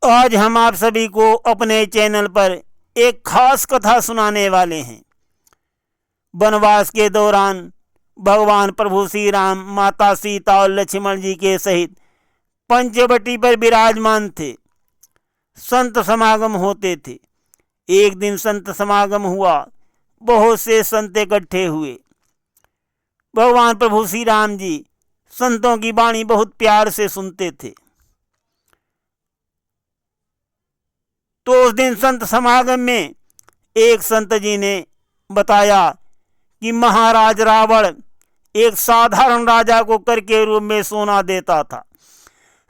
आज हम आप सभी को अपने चैनल पर एक खास कथा सुनाने वाले हैं। वनवास के दौरान भगवान प्रभु श्री राम माता सीता और लक्ष्मण जी के सहित पंचवटी पर विराजमान थे। संत समागम होते थे। एक दिन संत समागम हुआ। बहुत से संत इकट्ठे हुए। भगवान प्रभु श्री राम जी संतों की वाणी बहुत प्यार से सुनते थे। तो उस दिन संत समागम में एक संत जी ने बताया कि महाराज रावण एक साधारण राजा को कर के रूप में सोना देता था।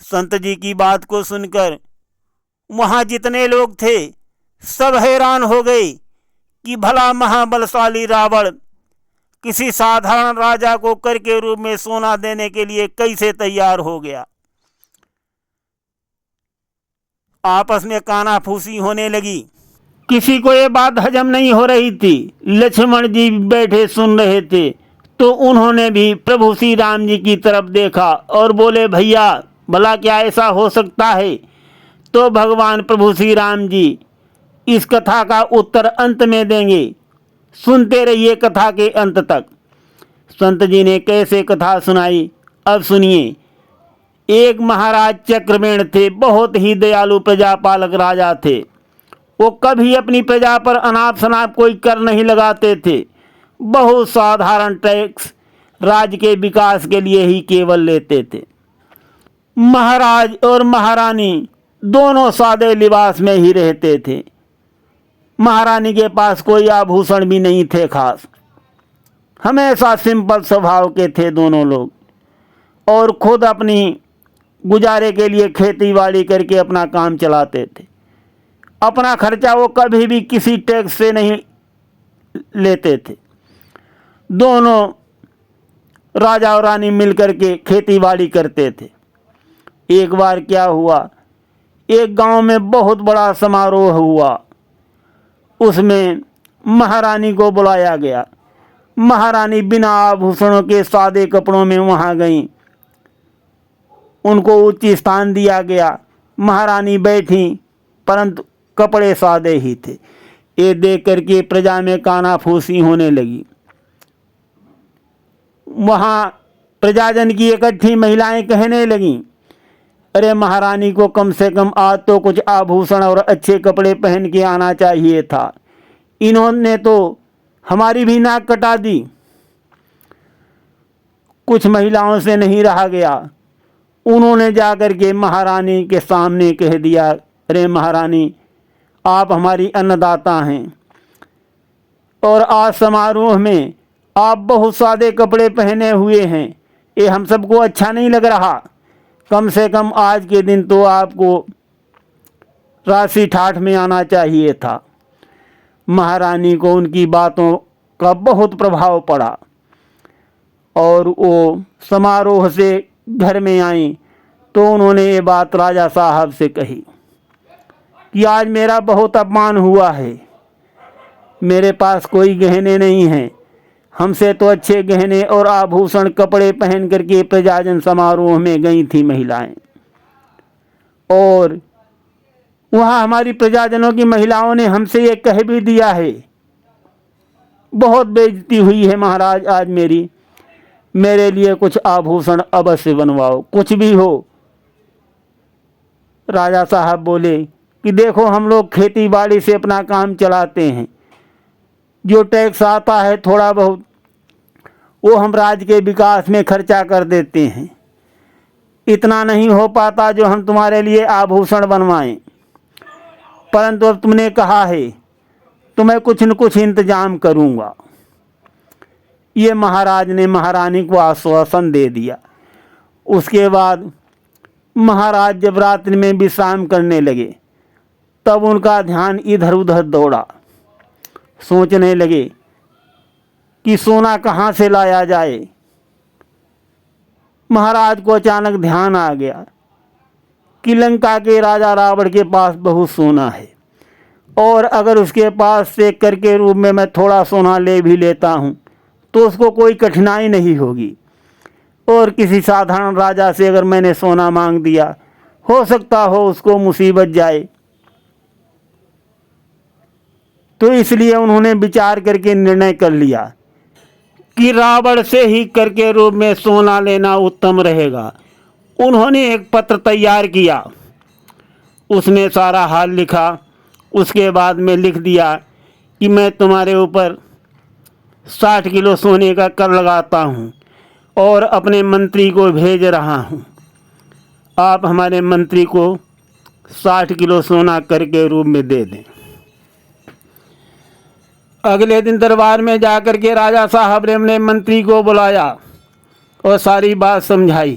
संत जी की बात को सुनकर वहाँ जितने लोग थे सब हैरान हो गए कि भला महाबलशाली रावण किसी साधारण राजा को कर के रूप में सोना देने के लिए कैसे तैयार हो गया। आपस में कानाफूसी होने लगी। किसी को ये बात हजम नहीं हो रही थी। लक्ष्मण जी बैठे सुन रहे थे तो उन्होंने भी प्रभु श्री राम जी की तरफ देखा और बोले, भैया भला क्या ऐसा हो सकता है। तो भगवान प्रभु श्री राम जी इस कथा का उत्तर अंत में देंगे। सुनते रहिए कथा के अंत तक। संत जी ने कैसे कथा सुनाई अब सुनिए। एक महाराज चक्रवेण थे। बहुत ही दयालु प्रजापालक राजा थे। वो कभी अपनी प्रजा पर अनाप शनाप कोई कर नहीं लगाते थे। बहुत साधारण टैक्स राज्य के विकास के लिए ही केवल लेते थे। महाराज और महारानी दोनों सादे लिबास में ही रहते थे। महारानी के पास कोई आभूषण भी नहीं थे खास। हमेशा सिंपल स्वभाव के थे दोनों लोग और खुद अपनी गुजारे के लिए खेती बाड़ी करके अपना काम चलाते थे। अपना खर्चा वो कभी भी किसी टैक्स से नहीं लेते थे। दोनों राजा और रानी मिलकर के खेती बाड़ी करते थे। एक बार क्या हुआ, एक गांव में बहुत बड़ा समारोह हुआ। उसमें महारानी को बुलाया गया। महारानी बिना आभूषणों के सादे कपड़ों में वहाँ गईं। उनको उच्च स्थान दिया गया। महारानी बैठी परंतु कपड़े सादे ही थे। ये देख करके प्रजा में कानाफूसी होने लगी। वहाँ प्रजाजन की इकट्ठी महिलाएं कहने लगीं, अरे महारानी को कम से कम आज तो कुछ आभूषण और अच्छे कपड़े पहन के आना चाहिए था। इन्होंने तो हमारी भी नाक कटा दी। कुछ महिलाओं से नहीं रहा गया। उन्होंने जाकर के महारानी के सामने कह दिया, अरे महारानी आप हमारी अन्नदाता हैं और आज समारोह में आप बहुत सादे कपड़े पहने हुए हैं। ये हम सबको अच्छा नहीं लग रहा। कम से कम आज के दिन तो आपको राशि ठाठ में आना चाहिए था। महारानी को उनकी बातों का बहुत प्रभाव पड़ा और वो समारोह से घर में आई तो उन्होंने ये बात राजा साहब से कही कि आज मेरा बहुत अपमान हुआ है। मेरे पास कोई गहने नहीं हैं। हमसे तो अच्छे गहने और आभूषण कपड़े पहन करके प्रजाजन समारोह में गई थी महिलाएं और वहाँ हमारी प्रजाजनों की महिलाओं ने हमसे ये कह भी दिया है। बहुत बेइज्जती हुई है महाराज आज मेरी। मेरे लिए कुछ आभूषण अवश्य बनवाओ, कुछ भी हो। राजा साहब बोले कि देखो हम लोग खेती बाड़ी से अपना काम चलाते हैं। जो टैक्स आता है थोड़ा बहुत वो हम राज्य के विकास में खर्चा कर देते हैं। इतना नहीं हो पाता जो हम तुम्हारे लिए आभूषण बनवाएं। परंतु अब तुमने कहा है तो मैं कुछ न कुछ इंतजाम करूंगा। ये महाराज ने महारानी को आश्वासन दे दिया। उसके बाद महाराज जब रात्रि में विश्राम करने लगे तब उनका ध्यान इधर उधर दौड़ा। सोचने लगे कि सोना कहाँ से लाया जाए। महाराज को अचानक ध्यान आ गया कि लंका के राजा रावण के पास बहुत सोना है और अगर उसके पास से कर के रूप में मैं थोड़ा सोना ले भी लेता हूँ तो उसको कोई कठिनाई नहीं होगी। और किसी साधारण राजा से अगर मैंने सोना मांग दिया हो सकता हो उसको मुसीबत जाए। तो इसलिए उन्होंने विचार करके निर्णय कर लिया कि रावण से ही कर के रूप में सोना लेना उत्तम रहेगा। उन्होंने एक पत्र तैयार किया, उसमें सारा हाल लिखा। उसके बाद में लिख दिया कि मैं तुम्हारे ऊपर 60 किलो सोने का कर लगाता हूँ और अपने मंत्री को भेज रहा हूँ। आप हमारे मंत्री को 60 किलो सोना कर के रूप में दे दें। अगले दिन दरबार में जाकर के राजा साहब ने अपने मंत्री को बुलाया और सारी बात समझाई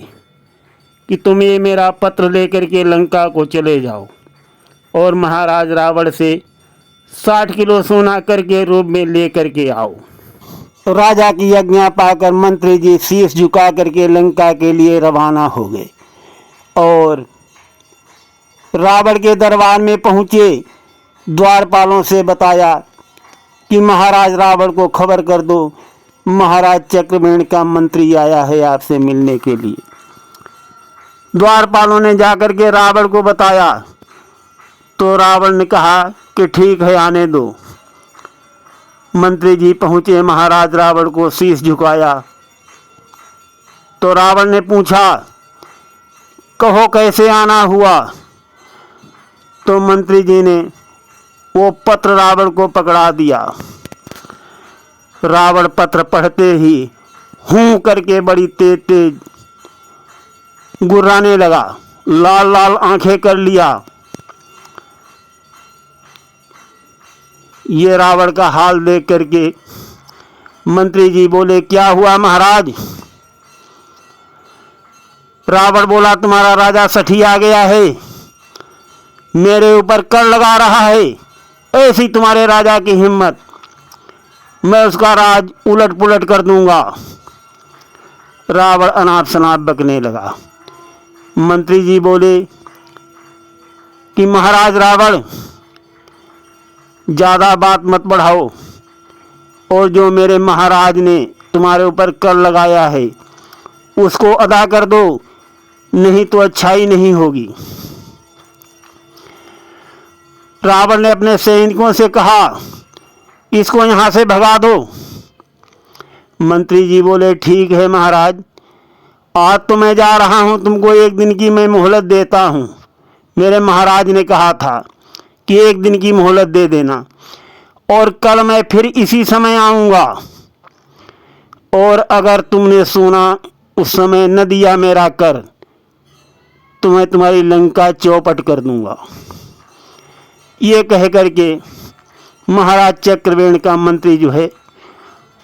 कि तुम ये मेरा पत्र लेकर के लंका को चले जाओ और महाराज रावण से 60 किलो सोना कर के रूप में ले करके आओ। राजा की आज्ञा पाकर मंत्री जी शीश झुका करके लंका के लिए रवाना हो गए और रावण के दरबार में पहुँचे। द्वारपालों से बताया कि महाराज रावण को खबर कर दो, महाराज चक्रवेण का मंत्री आया है आपसे मिलने के लिए। द्वारपालों ने जाकर के रावण को बताया तो रावण ने कहा कि ठीक है, आने दो। मंत्री जी पहुँचे, महाराज रावण को शीश झुकाया तो रावण ने पूछा, कहो कैसे आना हुआ? तो मंत्री जी ने वो पत्र रावण को पकड़ा दिया। रावण पत्र पढ़ते ही हूं करके बड़ी तेज तेज गुर्राने लगा, लाल लाल आंखें कर लिया। ये रावण का हाल देख करके मंत्री जी बोले, क्या हुआ महाराज? रावण बोला, तुम्हारा राजा सठी आ गया है, मेरे ऊपर कर लगा रहा है। ऐसी तुम्हारे राजा की हिम्मत, मैं उसका राज उलट पुलट कर दूंगा। रावण अनाप शनाप बकने लगा। मंत्री जी बोले कि महाराज रावण, ज़्यादा बात मत बढ़ाओ और जो मेरे महाराज ने तुम्हारे ऊपर कर लगाया है उसको अदा कर दो, नहीं तो अच्छाई नहीं होगी। रावण ने अपने सैनिकों से कहा, इसको यहाँ से भगा दो। मंत्री जी बोले, ठीक है महाराज, आज तो मैं जा रहा हूँ, तुमको एक दिन की मैं मोहलत देता हूँ। मेरे महाराज ने कहा था कि एक दिन की मोहलत दे देना और कल मैं फिर इसी समय आऊँगा और अगर तुमने सोना उस समय न दिया मेरा कर तो मैं तुम्हारी लंका चौपट कर दूंगा। ये कह करके महाराज चक्रवेण का मंत्री जो है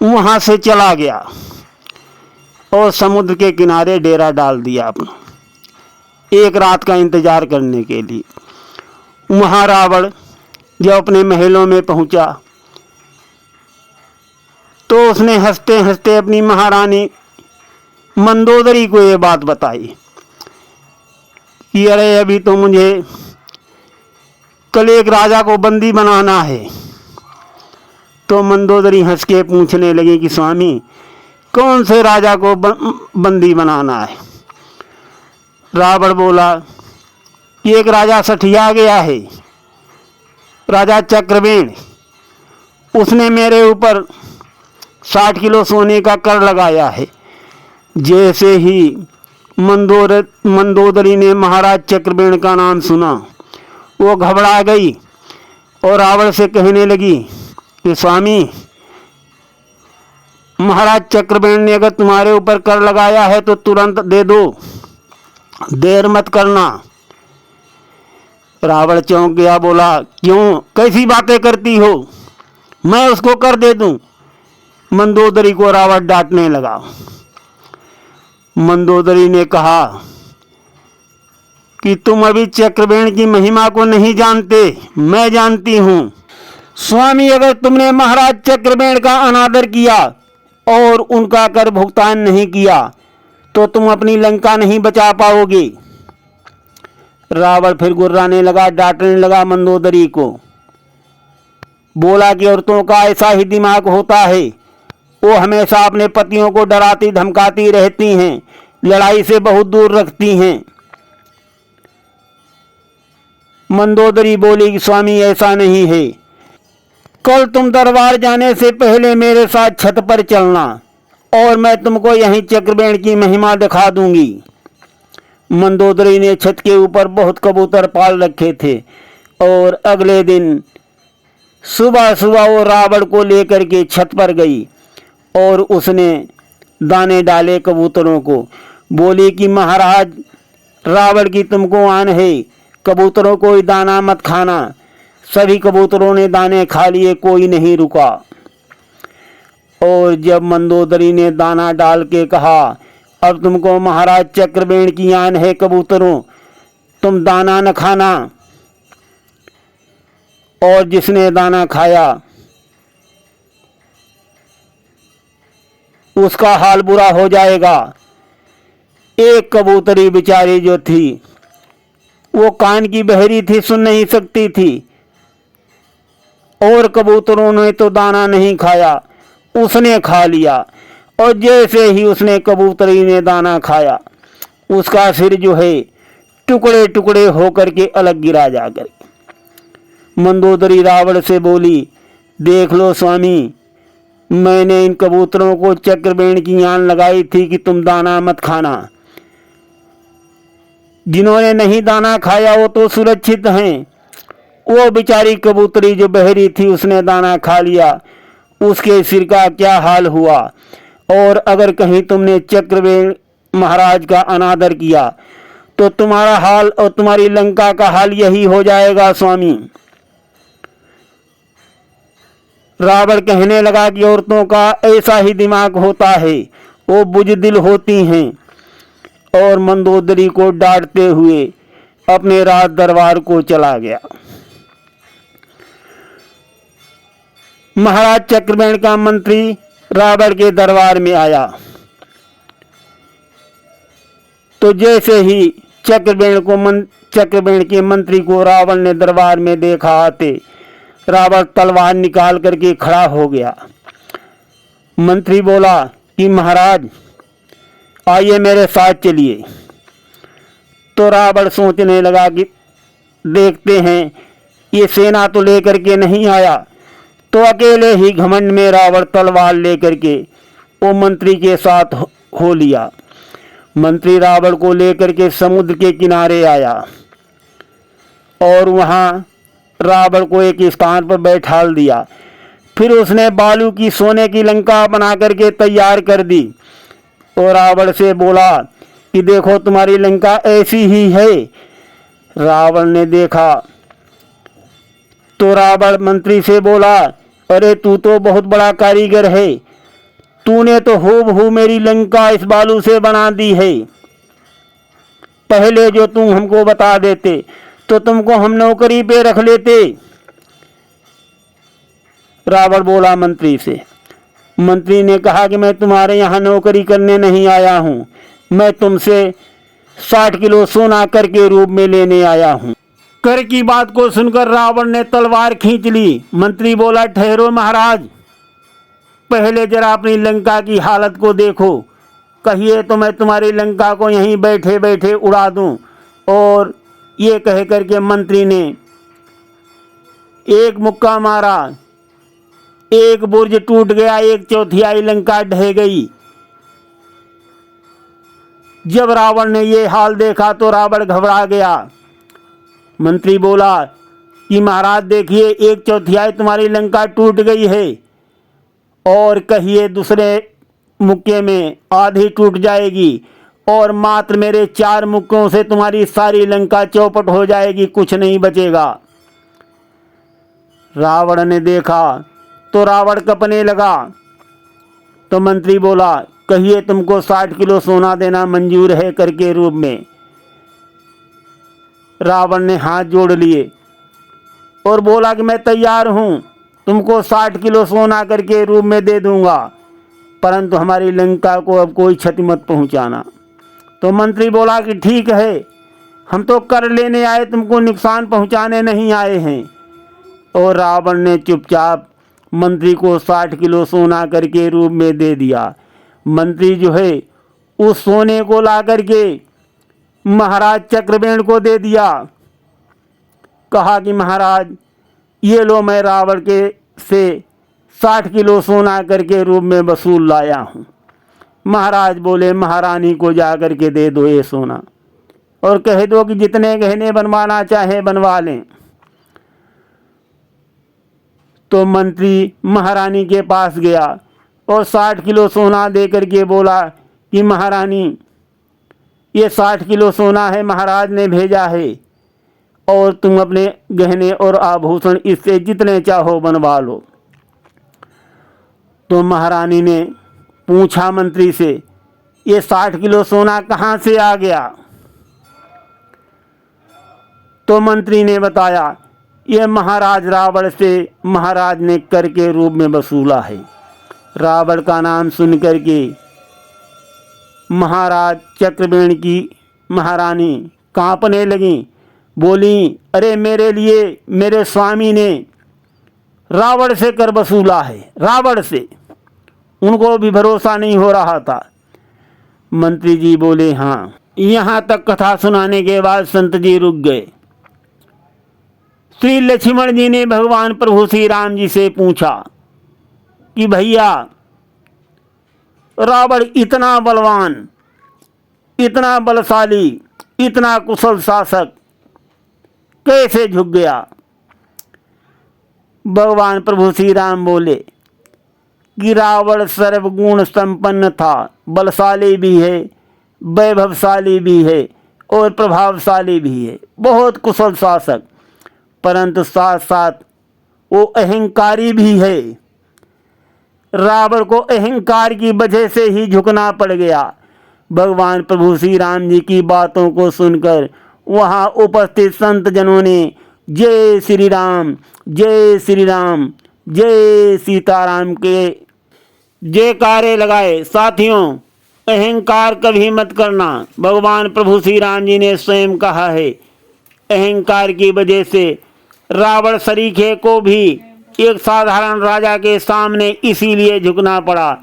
वहाँ से चला गया और समुद्र के किनारे डेरा डाल दिया अपना, एक रात का इंतजार करने के लिए। वहाँ रावण जब अपने महलों में पहुँचा तो उसने हंसते हंसते अपनी महारानी मंदोदरी को ये बात बताई कि अरे अभी तो मुझे कल एक राजा को बंदी बनाना है। तो मंदोदरी हंस के पूछने लगी कि स्वामी, कौन से राजा को बंदी बनाना है? रावण बोला कि एक राजा सठिया गया है, राजा चक्रवेण, उसने मेरे ऊपर 60 किलो सोने का कर लगाया है। जैसे ही मंदोदरी ने महाराज चक्रवेण का नाम सुना वो घबरा गई और रावण से कहने लगी कि स्वामी, महाराज चक्रवेण ने अगर तुम्हारे ऊपर कर लगाया है तो तुरंत दे दो, देर मत करना। रावण चौंक गया, बोला, क्यों, कैसी बातें करती हो, मैं उसको कर दे दूं। मंदोदरी को रावण डांटने लगा। मंदोदरी ने कहा कि तुम अभी चक्रवेण की महिमा को नहीं जानते, मैं जानती हूँ। स्वामी, अगर तुमने महाराज चक्रवेण का अनादर किया और उनका कर भुगतान नहीं किया तो तुम अपनी लंका नहीं बचा पाओगे। रावण फिर गुर्राने लगा, डांटने लगा मंदोदरी को। बोला कि औरतों का ऐसा ही दिमाग होता है, वो हमेशा अपने पतियों को डराती धमकाती रहती हैं, लड़ाई से बहुत दूर रखती हैं। मंदोदरी बोली कि स्वामी ऐसा नहीं है, कल तुम दरबार जाने से पहले मेरे साथ छत पर चलना और मैं तुमको यहीं चक्रबेण की महिमा दिखा दूंगी। मंदोदरी ने छत के ऊपर बहुत कबूतर पाल रखे थे और अगले दिन सुबह सुबह वो रावण को लेकर के छत पर गई और उसने दाने डाले कबूतरों को। बोली कि महाराज, रावण की तुमको आन है, कबूतरों को दाना मत खाना। सभी कबूतरों ने दाने खा लिए, कोई नहीं रुका। और जब मंदोदरी ने दाना डाल के कहा, अब तुमको महाराज चक्रबेण की आन है कबूतरों, तुम दाना न खाना, और जिसने दाना खाया उसका हाल बुरा हो जाएगा। एक कबूतरी बेचारी जो थी वो कान की बहरी थी, सुन नहीं सकती थी, और कबूतरों ने तो दाना नहीं खाया, उसने खा लिया। और जैसे ही उसने कबूतरी ने दाना खाया, उसका सिर जो है टुकड़े टुकड़े होकर के अलग गिरा जाकर। मंदोदरी रावण से बोली, देख लो स्वामी, मैंने इन कबूतरों को चक्रबेण की आन लगाई थी कि तुम दाना मत खाना। जिन्होंने नहीं दाना खाया वो तो सुरक्षित हैं, वो बेचारी कबूतरी जो बहरी थी उसने दाना खा लिया, उसके सिर का क्या हाल हुआ। और अगर कहीं तुमने चक्रबेण महाराज का अनादर किया तो तुम्हारा हाल और तुम्हारी लंका का हाल यही हो जाएगा स्वामी। रावण कहने लगा कि औरतों का ऐसा ही दिमाग होता है, वो बुजदिल होती हैं। और मंदोदरी को डांटते हुए अपने राज दरबार को चला गया। महाराज चक्रबेण का मंत्री रावण के दरबार में आया तो जैसे ही चक्रबेण के मंत्री को रावण ने दरबार में देखा आते, रावण तलवार निकाल करके खड़ा हो गया। मंत्री बोला कि महाराज आइए मेरे साथ चलिए। तो रावण सोचने लगा कि देखते हैं, ये सेना तो लेकर के नहीं आया। तो अकेले ही घमंड में रावण तलवार लेकर के वो मंत्री के साथ हो लिया। मंत्री रावण को लेकर के समुद्र के किनारे आया और वहाँ रावण को एक स्थान पर बैठाल दिया। फिर उसने बालू की सोने की लंका बना करके तैयार कर दी और रावण से बोला कि देखो तुम्हारी लंका ऐसी ही है। रावण ने देखा तो रावण मंत्री से बोला, अरे तू तो बहुत बड़ा कारीगर है, तूने तो हूबहू मेरी लंका इस बालू से बना दी है। पहले जो तुम हमको बता देते तो तुमको हम नौकरी पे रख लेते। रावण बोला मंत्री से। मंत्री ने कहा कि मैं तुम्हारे यहाँ नौकरी करने नहीं आया हूँ, मैं तुमसे 60 किलो सोना कर के रूप में लेने आया हूँ। कर की बात को सुनकर रावण ने तलवार खींच ली। मंत्री बोला, ठहरो महाराज, पहले जरा अपनी लंका की हालत को देखो, कहिए तो मैं तुम्हारी लंका को यहीं बैठे बैठे उड़ा दूं। और ये कह करके मंत्री ने एक मुक्का मारा, एक बुर्ज टूट गया, 1/4 लंका ढह गई। जब रावण ने ये हाल देखा तो रावण घबरा गया। मंत्री बोला कि महाराज देखिए, 1/4 तुम्हारी लंका टूट गई है और कहिए दूसरे मुक्के में आधी टूट जाएगी और मात्र मेरे 4 मुक्कों से तुम्हारी सारी लंका चौपट हो जाएगी, कुछ नहीं बचेगा। रावण ने देखा तो रावण कपने लगा। तो मंत्री बोला, कहिए तुमको 60 किलो सोना देना मंजूर है करके रूप में। रावण ने हाथ जोड़ लिए और बोला कि मैं तैयार हूँ, तुमको 60 किलो सोना करके रूप में दे दूंगा, परंतु हमारी लंका को अब कोई क्षति मत पहुँचाना। तो मंत्री बोला कि ठीक है, हम तो कर लेने आए, तुमको नुकसान पहुँचाने नहीं आए हैं। और रावण ने चुपचाप मंत्री को 60 किलो सोना करके रूप में दे दिया। मंत्री जो है उस सोने को ला करके महाराज चक्रबेण को दे दिया। कहा कि महाराज ये लो, मैं रावण के से 60 किलो सोना करके रूप में वसूल लाया हूँ। महाराज बोले महारानी को जा कर के दे दो ये सोना और कह दो कि जितने गहने बनवाना चाहे बनवा लें। तो मंत्री महारानी के पास गया और 60 किलो सोना दे करके बोला कि महारानी ये 60 किलो सोना है, महाराज ने भेजा है, और तुम अपने गहने और आभूषण इससे जितने चाहो बनवा लो। तो महारानी ने पूछा मंत्री से, ये 60 किलो सोना कहाँ से आ गया? तो मंत्री ने बताया, ये महाराज रावण से महाराज ने कर के रूप में वसूला है। रावण का नाम सुन करके महाराज चक्रवेण की महारानी कांपने लगी, बोली अरे मेरे लिए मेरे स्वामी ने रावण से कर वसूला है, रावण से। उनको भी भरोसा नहीं हो रहा था। मंत्री जी बोले हाँ। यहाँ तक कथा सुनाने के बाद संत जी रुक गए। श्री लक्ष्मण जी ने भगवान प्रभु श्री राम जी से पूछा कि भैया रावण इतना बलवान, इतना बलशाली, इतना कुशल शासक कैसे झुक गया? भगवान प्रभु श्री राम बोले कि रावण सर्वगुण संपन्न था, बलशाली भी है, वैभवशाली भी है और प्रभावशाली भी है, बहुत कुशल शासक, परंतु साथ साथ वो अहंकारी भी है। रावण को अहंकार की वजह से ही झुकना पड़ गया। भगवान प्रभु श्री राम जी की बातों को सुनकर वहाँ उपस्थित संत जनों ने जय श्री राम, जय श्री राम, जय सीताराम के जयकारे लगाए। साथियों, अहंकार कभी मत करना। भगवान प्रभु श्री राम जी ने स्वयं कहा है, अहंकार की वजह से रावण सरीखे को भी एक साधारण राजा के सामने इसीलिए झुकना पड़ा।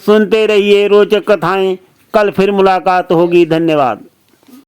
सुनते रहिए रोचक कथाएं। कल फिर मुलाकात होगी। धन्यवाद।